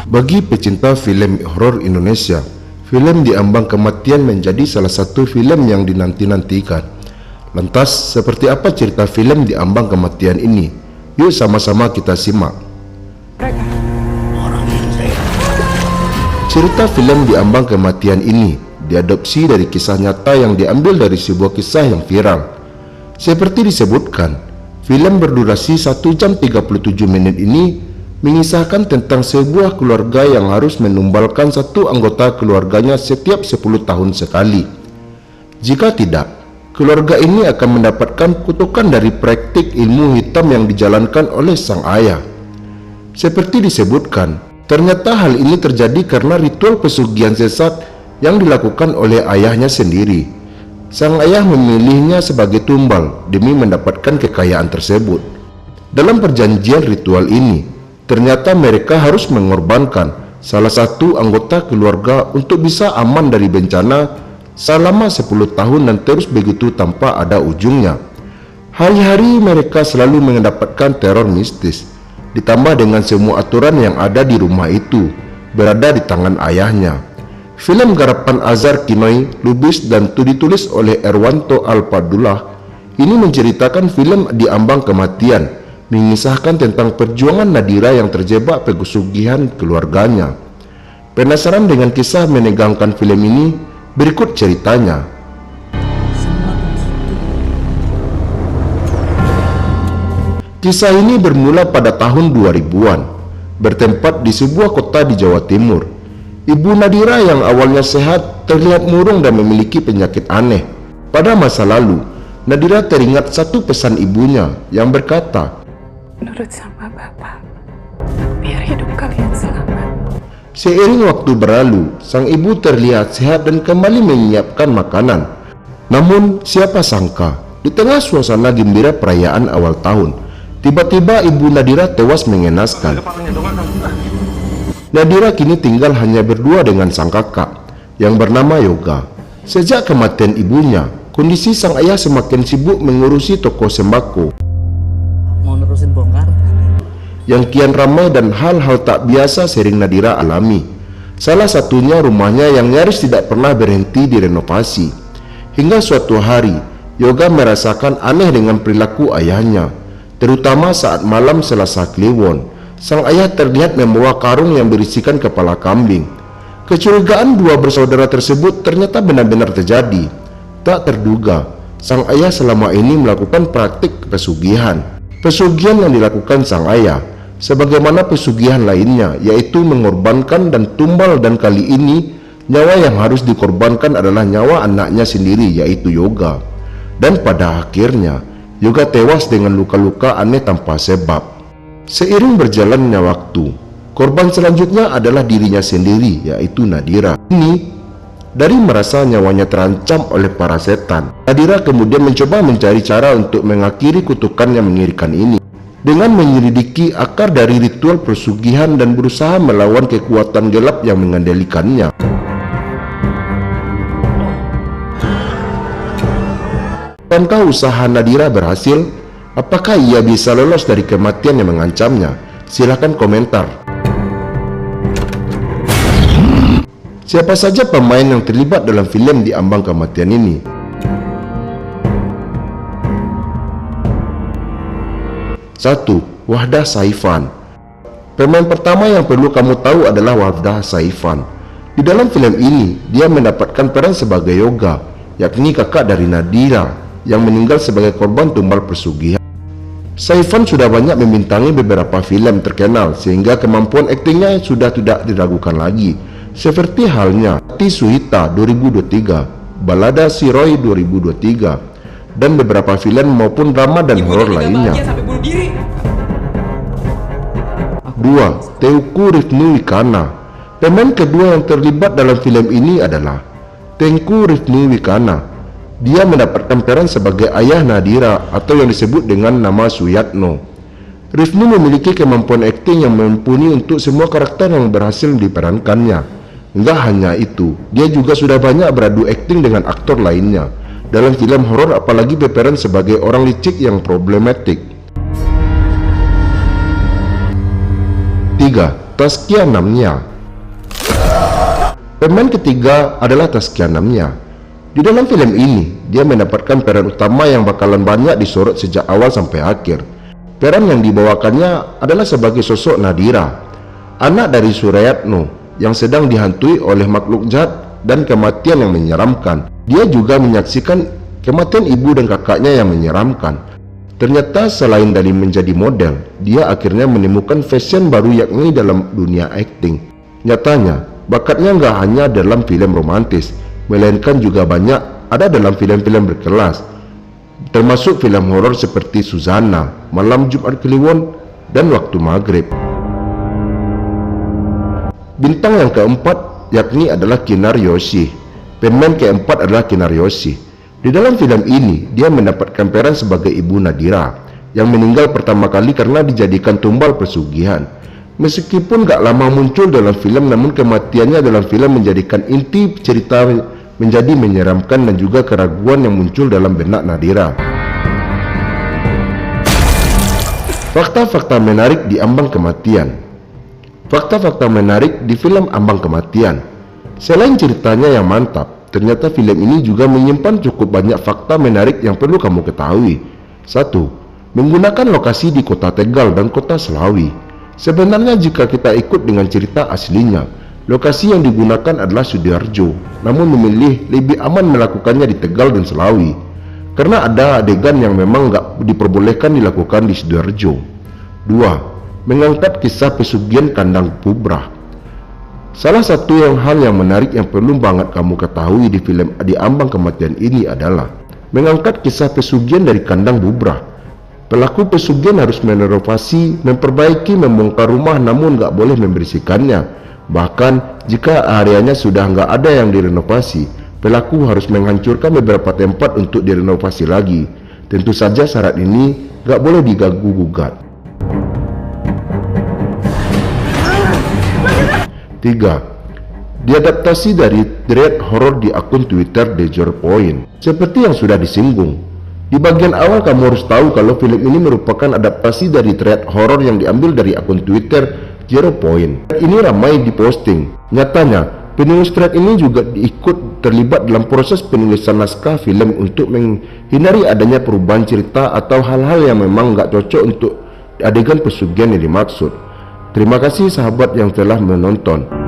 Bagi pecinta film horor Indonesia, film Di Ambang Kematian menjadi salah satu film yang dinanti-nantikan. Lantas, seperti apa cerita film Di Ambang Kematian ini? Yuk sama-sama kita simak. Cerita film Di Ambang Kematian ini diadopsi dari kisah nyata yang diambil dari sebuah kisah yang viral. Seperti disebutkan, film berdurasi 1 jam 37 menit ini mengisahkan tentang sebuah keluarga yang harus menumbalkan satu anggota keluarganya setiap 10 tahun sekali. Jika tidak, keluarga ini akan mendapatkan kutukan dari praktik ilmu hitam yang dijalankan oleh sang ayah. Seperti disebutkan, ternyata hal ini terjadi karena ritual pesugihan sesat yang dilakukan oleh ayahnya sendiri. Sang ayah memilihnya sebagai tumbal demi mendapatkan kekayaan tersebut. Dalam perjanjian ritual ini, ternyata mereka harus mengorbankan salah satu anggota keluarga untuk bisa aman dari bencana selama 10 tahun dan terus begitu tanpa ada ujungnya. Hari-hari mereka selalu mendapatkan teror mistis, ditambah dengan semua aturan yang ada di rumah itu berada di tangan ayahnya. Film garapan Azhar Kinoy, Lubis dan ditulis oleh Erwanto Alpadullah ini menceritakan film Di Ambang Kematian, mengisahkan tentang perjuangan Nadira yang terjebak pesugihan keluarganya. Penasaran dengan kisah menegangkan film ini? Berikut ceritanya. Kisah ini bermula pada tahun 2000-an, bertempat di sebuah kota di Jawa Timur. Ibu Nadira yang awalnya sehat terlihat murung dan memiliki penyakit aneh. Pada masa lalu, Nadira teringat satu pesan ibunya yang berkata, "Nurut sama Bapak, biar hidup kalian selamat." Seiring waktu berlalu, sang ibu terlihat sehat dan kembali menyiapkan makanan. Namun, siapa sangka, di tengah suasana gembira perayaan awal tahun, tiba-tiba ibu Nadira tewas mengenaskan. Nadira kini tinggal hanya berdua dengan sang kakak, yang bernama Yoga. Sejak kematian ibunya, kondisi sang ayah semakin sibuk mengurusi toko sembako Nerusin bongkar yang kian ramai dan hal-hal tak biasa sering Nadira alami. Salah satunya rumahnya yang nyaris tidak pernah berhenti direnovasi. Hingga suatu hari, Yoga merasakan aneh dengan perilaku ayahnya, terutama saat malam Selasa Kliwon. Sang ayah terlihat membawa karung yang berisikan kepala kambing. Kecurigaan dua bersaudara tersebut ternyata benar-benar terjadi. Tak terduga, sang ayah selama ini melakukan praktik pesugihan. Pesugihan yang dilakukan sang ayah, sebagaimana pesugihan lainnya, yaitu mengorbankan dan tumbal, dan kali ini nyawa yang harus dikorbankan adalah nyawa anaknya sendiri, yaitu Yoga. Dan pada akhirnya, Yoga tewas dengan luka-luka aneh tanpa sebab. Seiring berjalannya waktu, korban selanjutnya adalah dirinya sendiri, yaitu Nadira. Ini dari merasa nyawanya terancam oleh para setan, Nadira kemudian mencoba mencari cara untuk mengakhiri kutukan yang mengerikan ini dengan menyelidiki akar dari ritual pesugihan dan berusaha melawan kekuatan gelap yang mengendalikannya. Akankah usaha Nadira berhasil? Apakah ia bisa lolos dari kematian yang mengancamnya? Silahkan komentar. Siapa saja pemain yang terlibat dalam film Di Ambang Kematian ini? Satu, Wahdah Saifan. Pemain pertama yang perlu kamu tahu adalah Wahdah Saifan. Di dalam film ini, dia mendapatkan peran sebagai Yoga, yakni kakak dari Nadira yang meninggal sebagai korban tumbal pesugihan. Saifan sudah banyak membintangi beberapa film terkenal sehingga kemampuan aktingnya sudah tidak diragukan lagi, seperti halnya Hati Suhita 2023, Balada Si Roy 2023, dan beberapa film maupun drama dan horor lainnya. 2. Teuku Rifnu Wikana. Pemain kedua yang terlibat dalam film ini adalah Teuku Rifnu Wikana. Dia mendapatkan peran sebagai ayah Nadira atau yang disebut dengan nama Suyatno. Rifnu memiliki kemampuan akting yang mumpuni untuk semua karakter yang berhasil diperankannya. Enggak hanya itu, dia juga sudah banyak beradu akting dengan aktor lainnya dalam film horor, apalagi berperan sebagai orang licik yang problematik. 3. Taskia Namnya. Pemain ketiga adalah Taskia Namnya. Di dalam film ini, dia mendapatkan peran utama yang bakalan banyak disorot sejak awal sampai akhir. Peran yang dibawakannya adalah sebagai sosok Nadira, anak dari Surayatno yang sedang dihantui oleh makhluk jahat dan kematian yang menyeramkan. Dia juga menyaksikan kematian ibu dan kakaknya yang menyeramkan. Ternyata selain dari menjadi model, dia akhirnya menemukan fashion baru yakni dalam dunia akting. Nyatanya, bakatnya nggak hanya dalam film romantis, melainkan juga banyak ada dalam film-film berkelas, termasuk film horor seperti Suzana, Malam Jumat Kliwon, dan Waktu Maghrib. Bintang yang keempat yakni adalah Kinar Yoshi. Pemain keempat adalah Kinar Yoshi. Di dalam film ini, dia mendapatkan peran sebagai ibu Nadira yang meninggal pertama kali karena dijadikan tumbal pesugihan. Meskipun gak lama muncul dalam film, namun kematiannya dalam film menjadikan inti cerita menjadi menyeramkan dan juga keraguan yang muncul dalam benak Nadira. Fakta-fakta menarik di Ambang Kematian. Fakta-fakta menarik di film Ambang Kematian. Selain ceritanya yang mantap, ternyata film ini juga menyimpan cukup banyak fakta menarik yang perlu kamu ketahui. 1. Menggunakan lokasi di kota Tegal dan kota Selawi. Sebenarnya jika kita ikut dengan cerita aslinya, lokasi yang digunakan adalah Sidoarjo, namun memilih lebih aman melakukannya di Tegal dan Selawi karena ada adegan yang memang nggak diperbolehkan dilakukan di Sidoarjo. 2. Mengangkat kisah pesugihan kandang Bubrah. Salah satu hal yang menarik yang perlu banget kamu ketahui di film Di Ambang Kematian ini adalah mengangkat kisah pesugihan dari kandang Bubrah. Pelaku pesugihan harus merenovasi, memperbaiki, membongkar rumah namun nggak boleh membersihkannya. Bahkan jika areanya sudah nggak ada yang direnovasi, pelaku harus menghancurkan beberapa tempat untuk direnovasi lagi. Tentu saja syarat ini nggak boleh diganggu-gugat. 3. Diadaptasi dari thread horor di akun Twitter The Zero Point. Seperti yang sudah disinggung, di bagian awal kamu harus tahu kalau film ini merupakan adaptasi dari thread horor yang diambil dari akun Twitter Zero Point. Ini ramai diposting. Nyatanya, penulis thread ini juga ikut terlibat dalam proses penulisan naskah film untuk menghindari adanya perubahan cerita atau hal-hal yang memang nggak cocok untuk adegan pesugihan yang dimaksud. Terima kasih sahabat yang telah menonton.